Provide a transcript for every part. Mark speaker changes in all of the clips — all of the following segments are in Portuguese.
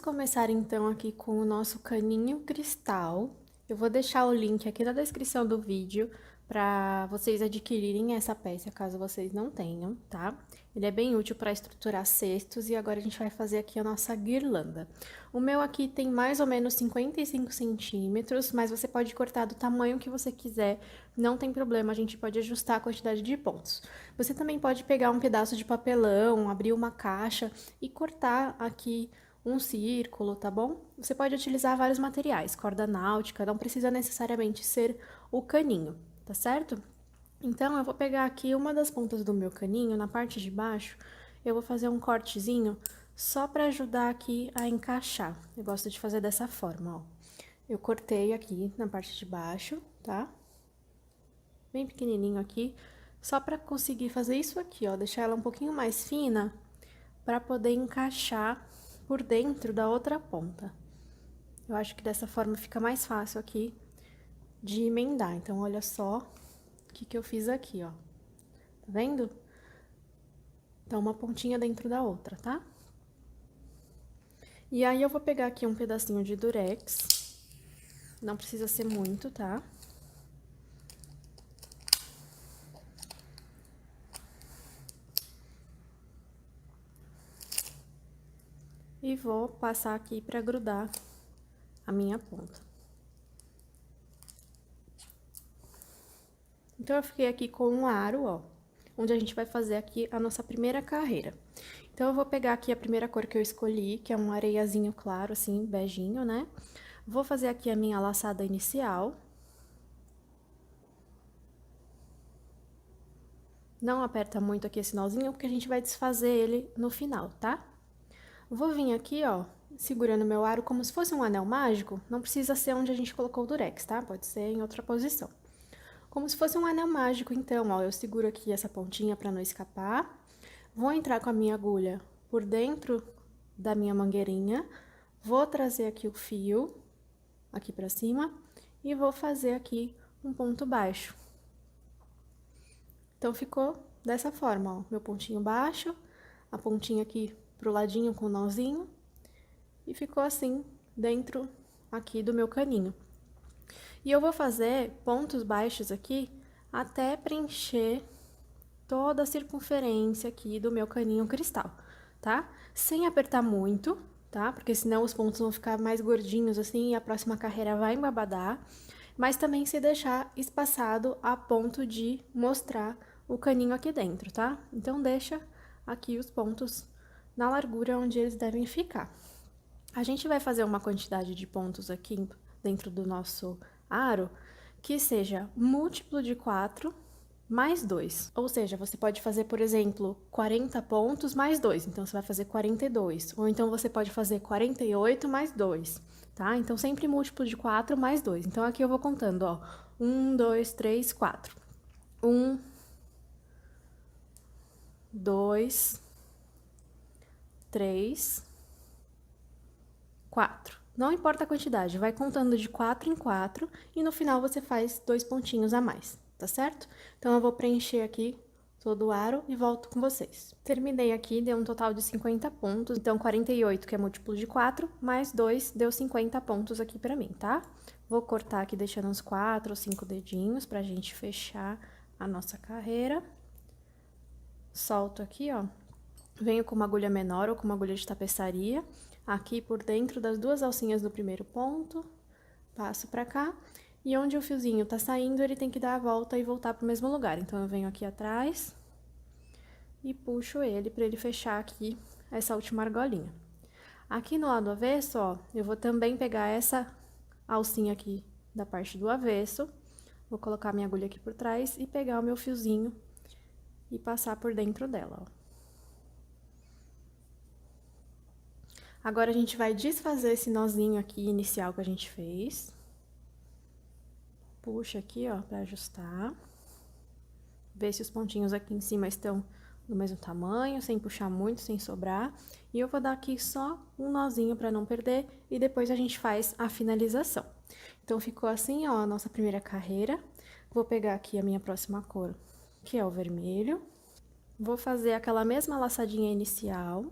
Speaker 1: começar então aqui com o nosso caninho cristal. Eu vou deixar o link aqui na descrição do vídeo para vocês adquirirem essa peça, caso vocês não tenham, tá? Ele é bem útil para estruturar cestos e agora a gente vai fazer aqui a nossa guirlanda. O meu aqui tem mais ou menos 55 centímetros, mas você pode cortar do tamanho que você quiser, não tem problema, a gente pode ajustar a quantidade de pontos. Você também pode pegar um pedaço de papelão, abrir uma caixa e cortar aqui um círculo, tá bom? Você pode utilizar vários materiais, corda náutica, não precisa necessariamente ser o caninho, tá certo? Então, eu vou pegar aqui uma das pontas do meu caninho, na parte de baixo, eu vou fazer um cortezinho só para ajudar aqui a encaixar. Eu gosto de fazer dessa forma, ó. Eu cortei aqui na parte de baixo, tá? Bem pequenininho aqui, só para conseguir fazer isso aqui, ó, deixar ela um pouquinho mais fina para poder encaixar por dentro da outra ponta. Eu acho que dessa forma fica mais fácil aqui de emendar. Então, olha só o que eu fiz aqui, ó. Tá vendo? Então, uma pontinha dentro da outra, tá? E aí, eu vou pegar aqui um pedacinho de durex. Não precisa ser muito, tá? E vou passar aqui pra grudar a minha ponta. Então, eu fiquei aqui com um aro, ó, onde a gente vai fazer aqui a nossa primeira carreira. Então, eu vou pegar aqui a primeira cor que eu escolhi, que é um areiazinho claro, assim, beijinho, né? Vou fazer aqui a minha laçada inicial. Não aperta muito aqui esse nozinho, porque a gente vai desfazer ele no final, tá? Vou vir aqui, ó, segurando meu aro como se fosse um anel mágico. Não precisa ser onde a gente colocou o durex, tá? Pode ser em outra posição. Como se fosse um anel mágico, então, ó, eu seguro aqui essa pontinha pra não escapar. Vou entrar com a minha agulha por dentro da minha mangueirinha. Vou trazer aqui o fio, aqui pra cima, e vou fazer aqui um ponto baixo. Então, ficou dessa forma, ó, meu pontinho baixo, a pontinha aqui pro ladinho com o nozinho, e ficou assim, dentro aqui do meu caninho. E eu vou fazer pontos baixos aqui até preencher toda a circunferência aqui do meu caninho cristal, tá? Sem apertar muito, tá? Porque senão os pontos vão ficar mais gordinhos assim e a próxima carreira vai embabadar. Mas também se deixar espaçado a ponto de mostrar o caninho aqui dentro, tá? Então, deixa aqui os pontos na largura onde eles devem ficar. A gente vai fazer uma quantidade de pontos aqui dentro do nosso aro que seja múltiplo de 4 mais 2. Ou seja, você pode fazer, por exemplo, 40 pontos mais 2. Então, você vai fazer 42. Ou então, você pode fazer 48 mais 2, tá? Então, sempre múltiplo de 4 mais 2. Então, aqui eu vou contando, ó. 1, 2, 3, 4. 1, 2, 3, 4. Não importa a quantidade, vai contando de 4 em 4 e no final você faz 2 pontinhos a mais, tá certo? Então, eu vou preencher aqui todo o aro e volto com vocês. Terminei aqui, deu um total de 50 pontos, então 48, que é múltiplo de 4, mais 2, deu 50 pontos aqui pra mim, tá? Vou cortar aqui deixando uns 4 ou 5 dedinhos pra gente fechar a nossa carreira. Solto aqui, ó. Venho com uma agulha menor ou com uma agulha de tapeçaria, aqui por dentro das duas alcinhas do primeiro ponto, passo pra cá, e onde o fiozinho tá saindo, ele tem que dar a volta e voltar pro mesmo lugar. Então, eu venho aqui atrás e puxo ele pra ele fechar aqui essa última argolinha. Aqui no lado avesso, ó, eu vou também pegar essa alcinha aqui da parte do avesso, vou colocar minha agulha aqui por trás e pegar o meu fiozinho e passar por dentro dela, ó. Agora, a gente vai desfazer esse nozinho aqui inicial que a gente fez. Puxa aqui, ó, pra ajustar. Ver se os pontinhos aqui em cima estão do mesmo tamanho, sem puxar muito, sem sobrar. E eu vou dar aqui só um nozinho pra não perder e depois a gente faz a finalização. Então, ficou assim, ó, a nossa primeira carreira. Vou pegar aqui a minha próxima cor, que é o vermelho. Vou fazer aquela mesma laçadinha inicial.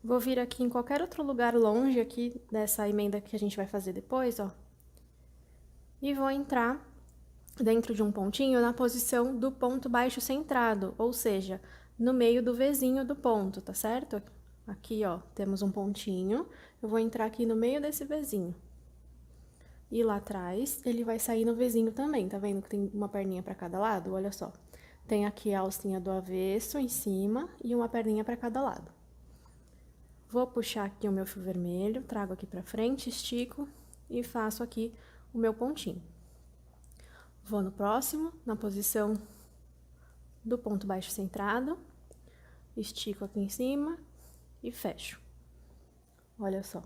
Speaker 1: Vou vir aqui em qualquer outro lugar longe aqui dessa emenda que a gente vai fazer depois, ó. E vou entrar dentro de um pontinho na posição do ponto baixo centrado, ou seja, no meio do Vzinho do ponto, tá certo? Aqui, ó, temos um pontinho, eu vou entrar aqui no meio desse Vzinho. E lá atrás, ele vai sair no Vzinho também, tá vendo que tem uma perninha pra cada lado? Olha só. Tem aqui a alcinha do avesso em cima e uma perninha pra cada lado. Vou puxar aqui o meu fio vermelho, trago aqui pra frente, estico e faço aqui o meu pontinho. Vou no próximo, na posição do ponto baixo centrado, estico aqui em cima e fecho. Olha só.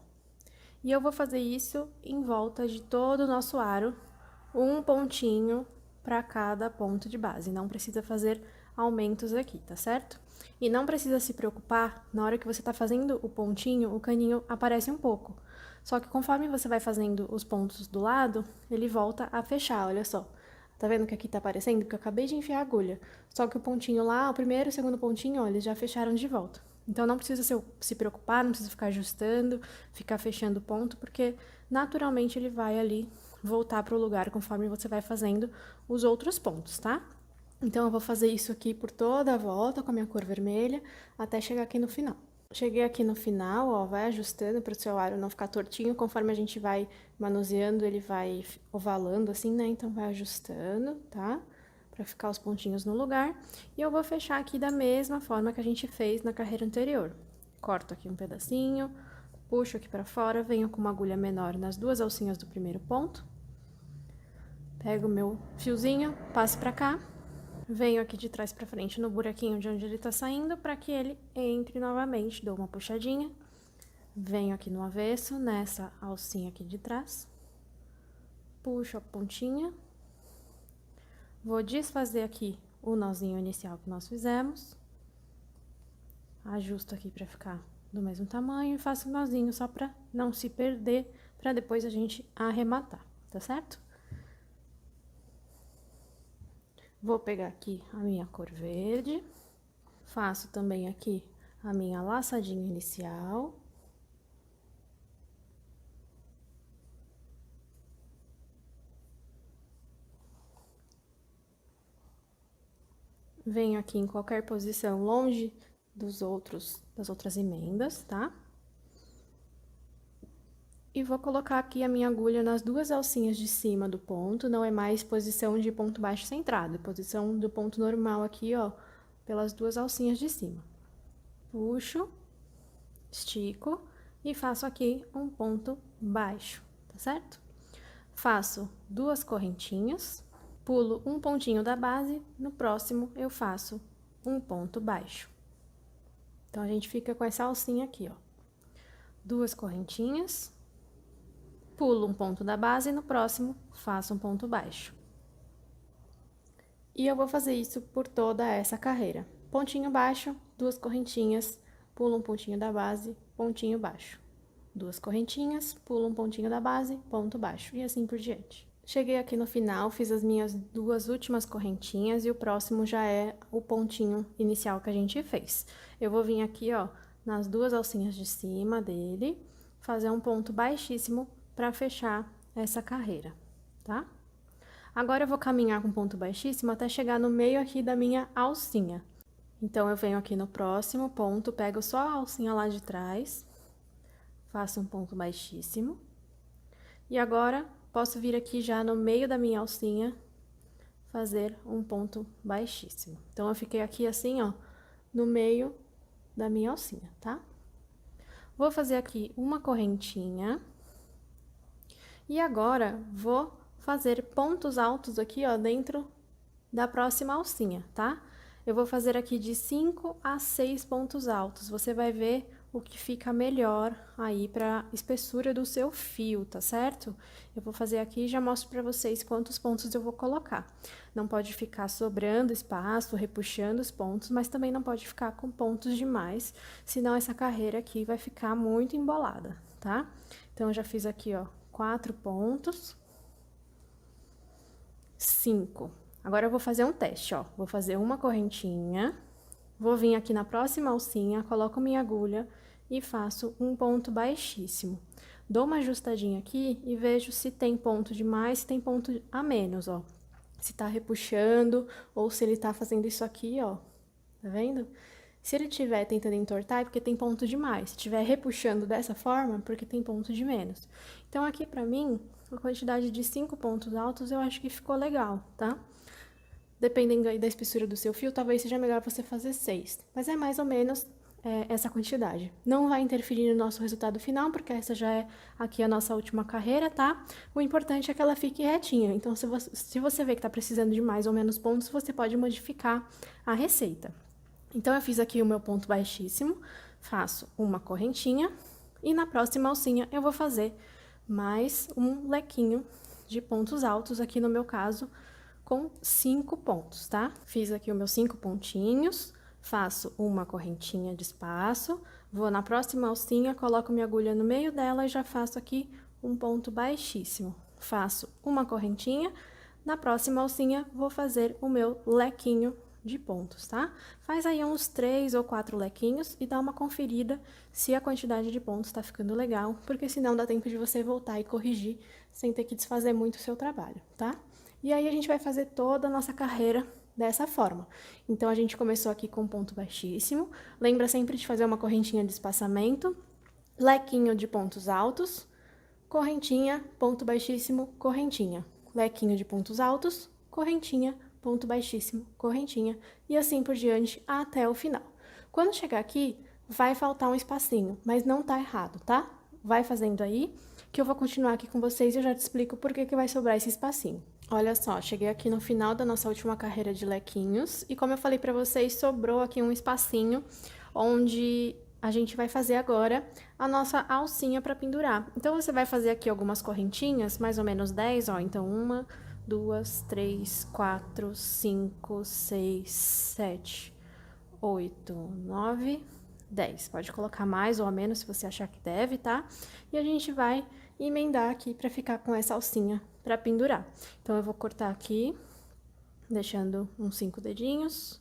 Speaker 1: E eu vou fazer isso em volta de todo o nosso aro, um pontinho para cada ponto de base. Não precisa fazer aumentos aqui, tá certo? E não precisa se preocupar, na hora que você tá fazendo o pontinho, o caninho aparece um pouco. Só que conforme você vai fazendo os pontos do lado, ele volta a fechar, olha só. Tá vendo que aqui tá aparecendo? Porque eu acabei de enfiar a agulha. Só que o pontinho lá, o primeiro e o segundo pontinho, ó, eles já fecharam de volta. Então, não precisa se preocupar, não precisa ficar ajustando, ficar fechando o ponto, porque naturalmente ele vai ali voltar para o lugar conforme você vai fazendo os outros pontos, tá? Então, eu vou fazer isso aqui por toda a volta com a minha cor vermelha, até chegar aqui no final. Cheguei aqui no final, ó, vai ajustando para o seu aro não ficar tortinho, conforme a gente vai manuseando, ele vai ovalando assim, né? Então, vai ajustando, tá? Pra ficar os pontinhos no lugar. E eu vou fechar aqui da mesma forma que a gente fez na carreira anterior. Corto aqui um pedacinho, puxo aqui pra fora, venho com uma agulha menor nas duas alcinhas do primeiro ponto. Pego o meu fiozinho, passo pra cá. Venho aqui de trás pra frente no buraquinho de onde ele tá saindo, pra que ele entre novamente. Dou uma puxadinha. Venho aqui no avesso, nessa alcinha aqui de trás. Puxo a pontinha. Vou desfazer aqui o nozinho inicial que nós fizemos. Ajusto aqui pra ficar do mesmo tamanho e faço o nozinho só pra não se perder, pra depois a gente arrematar, tá certo? Vou pegar aqui a minha cor verde, faço também aqui a minha laçadinha inicial. Venho aqui em qualquer posição longe das outras emendas, tá? E vou colocar aqui a minha agulha nas duas alcinhas de cima do ponto, não é mais posição de ponto baixo centrado, é posição do ponto normal aqui, ó, pelas duas alcinhas de cima. Puxo, estico e faço aqui um ponto baixo, tá certo? Faço duas correntinhas, pulo um pontinho da base, no próximo eu faço um ponto baixo. Então, a gente fica com essa alcinha aqui, ó. Duas correntinhas, pulo um ponto da base e no próximo faço um ponto baixo. E eu vou fazer isso por toda essa carreira. Pontinho baixo, duas correntinhas, pulo um pontinho da base, pontinho baixo. Duas correntinhas, pulo um pontinho da base, ponto baixo, e assim por diante. Cheguei aqui no final, fiz as minhas duas últimas correntinhas e o próximo já é o pontinho inicial que a gente fez. Eu vou vir aqui, ó, nas duas alcinhas de cima dele, fazer um ponto baixíssimo para fechar essa carreira, tá? Agora, eu vou caminhar com ponto baixíssimo até chegar no meio aqui da minha alcinha. Então, eu venho aqui no próximo ponto, pego só a alcinha lá de trás, faço um ponto baixíssimo. E agora, posso vir aqui já no meio da minha alcinha, fazer um ponto baixíssimo. Então, eu fiquei aqui assim, ó, no meio da minha alcinha, tá? Vou fazer aqui uma correntinha. E agora, vou fazer pontos altos aqui, ó, dentro da próxima alcinha, tá? Eu vou fazer aqui de 5 a 6 pontos altos. Você vai ver o que fica melhor aí pra espessura do seu fio, tá certo? Eu vou fazer aqui e já mostro pra vocês quantos pontos eu vou colocar. Não pode ficar sobrando espaço, repuxando os pontos, mas também não pode ficar com pontos demais, senão essa carreira aqui vai ficar muito embolada, tá? Então, eu já fiz aqui, ó, 4 pontos, 5. Agora, eu vou fazer um teste, ó. Vou fazer uma correntinha, vou vir aqui na próxima alcinha, coloco minha agulha e faço um ponto baixíssimo. Dou uma ajustadinha aqui e vejo se tem ponto de mais, se tem ponto a menos, ó. Se tá repuxando ou se ele tá fazendo isso aqui, ó. Tá vendo? Se ele estiver tentando entortar, é porque tem ponto de mais. Se estiver repuxando dessa forma, porque tem ponto de menos. Então, aqui pra mim, a quantidade de 5 pontos altos eu acho que ficou legal, tá? Dependendo aí da espessura do seu fio, talvez seja melhor você fazer 6. Mas é mais ou menos essa quantidade. Não vai interferir no nosso resultado final, porque essa já é aqui a nossa última carreira, tá? O importante é que ela fique retinha. Então, se você vê que tá precisando de mais ou menos pontos, você pode modificar a receita. Então, eu fiz aqui o meu ponto baixíssimo, faço uma correntinha e na próxima alcinha eu vou fazer mais um lequinho de pontos altos, aqui no meu caso, com 5 pontos, tá? Fiz aqui os meus 5 pontinhos, faço uma correntinha de espaço, vou na próxima alcinha, coloco minha agulha no meio dela e já faço aqui um ponto baixíssimo. Faço uma correntinha, na próxima alcinha vou fazer o meu lequinho de pontos, tá? Faz aí uns 3 ou 4 lequinhos e dá uma conferida se a quantidade de pontos tá ficando legal, porque senão dá tempo de você voltar e corrigir sem ter que desfazer muito o seu trabalho, tá? E aí, a gente vai fazer toda a nossa carreira dessa forma. Então, a gente começou aqui com um ponto baixíssimo. Lembra sempre de fazer uma correntinha de espaçamento, lequinho de pontos altos, correntinha, ponto baixíssimo, correntinha. Lequinho de pontos altos, correntinha, ponto baixíssimo, correntinha. E assim por diante até o final. Quando chegar aqui, vai faltar um espacinho, mas não tá errado, tá? Vai fazendo aí, que eu vou continuar aqui com vocês e eu já te explico por que vai sobrar esse espacinho. Olha só, cheguei aqui no final da nossa última carreira de lequinhos e como eu falei pra vocês, sobrou aqui um espacinho onde a gente vai fazer agora a nossa alcinha pra pendurar. Então, você vai fazer aqui algumas correntinhas, mais ou menos 10, ó. Então, 1, 2, 3, 4, 5, 6, 7, 8, 9, 10. Pode colocar mais ou menos se você achar que deve, tá? E a gente vai emendar aqui pra ficar com essa alcinha pra pendurar. Então, eu vou cortar aqui, deixando uns 5 dedinhos.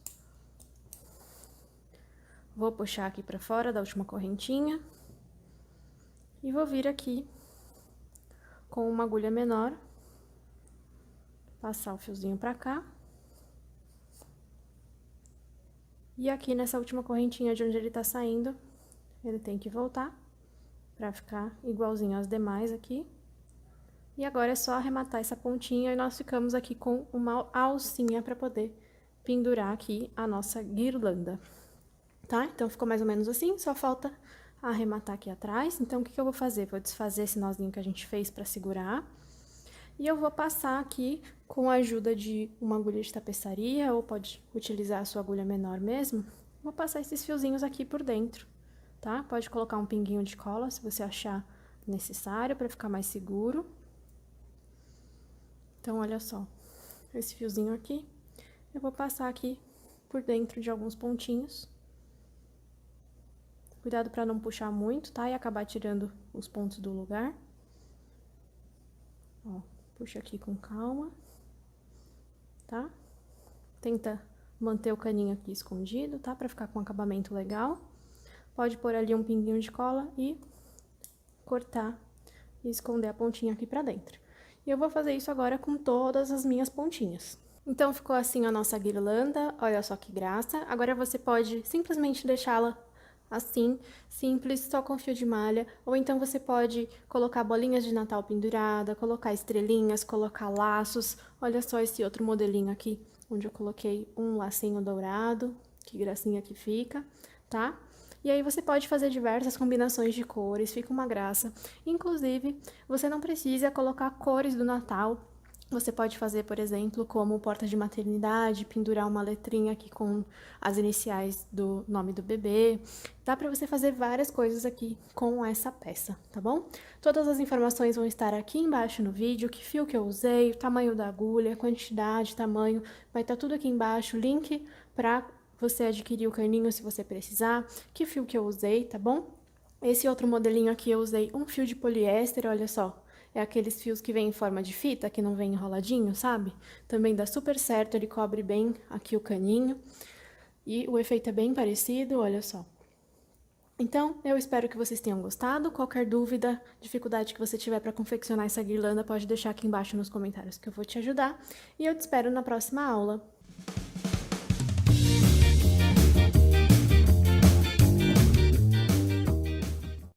Speaker 1: Vou puxar aqui pra fora da última correntinha. E vou vir aqui com uma agulha menor, passar o fiozinho pra cá. E aqui nessa última correntinha de onde ele tá saindo, ele tem que voltar pra ficar igualzinho às demais aqui. E agora é só arrematar essa pontinha e nós ficamos aqui com uma alcinha pra poder pendurar aqui a nossa guirlanda, tá? Então, ficou mais ou menos assim, só falta arrematar aqui atrás. Então, o que eu vou fazer? Vou desfazer esse nozinho que a gente fez pra segurar. E eu vou passar aqui com a ajuda de uma agulha de tapeçaria, ou pode utilizar a sua agulha menor mesmo. Vou passar esses fiozinhos aqui por dentro, tá? Pode colocar um pinguinho de cola, se você achar necessário, pra ficar mais seguro. Então, olha só, esse fiozinho aqui, eu vou passar aqui por dentro de alguns pontinhos. Cuidado pra não puxar muito, tá? E acabar tirando os pontos do lugar. Ó, puxa aqui com calma, tá? Tenta manter o caninho aqui escondido, tá? Pra ficar com um acabamento legal. Pode pôr ali um pinguinho de cola e cortar e esconder a pontinha aqui pra dentro. E eu vou fazer isso agora com todas as minhas pontinhas. Então, ficou assim a nossa guirlanda, olha só que graça. Agora, você pode simplesmente deixá-la assim, simples, só com fio de malha. Ou então, você pode colocar bolinhas de Natal pendurada, colocar estrelinhas, colocar laços. Olha só esse outro modelinho aqui, onde eu coloquei um lacinho dourado. Que gracinha que fica, tá? E aí, você pode fazer diversas combinações de cores, fica uma graça. Inclusive, você não precisa colocar cores do Natal. Você pode fazer, por exemplo, como porta de maternidade, pendurar uma letrinha aqui com as iniciais do nome do bebê. Dá pra você fazer várias coisas aqui com essa peça, tá bom? Todas as informações vão estar aqui embaixo no vídeo, que fio que eu usei, o tamanho da agulha, quantidade, tamanho, vai estar tudo aqui embaixo, link pra você adquirir o caninho se você precisar, que fio que eu usei, tá bom? Esse outro modelinho aqui eu usei um fio de poliéster, olha só. É aqueles fios que vêm em forma de fita, que não vem enroladinho, sabe? Também dá super certo, ele cobre bem aqui o caninho. E o efeito é bem parecido, olha só. Então, eu espero que vocês tenham gostado. Qualquer dúvida, dificuldade que você tiver para confeccionar essa guirlanda, pode deixar aqui embaixo nos comentários que eu vou te ajudar. E eu te espero na próxima aula.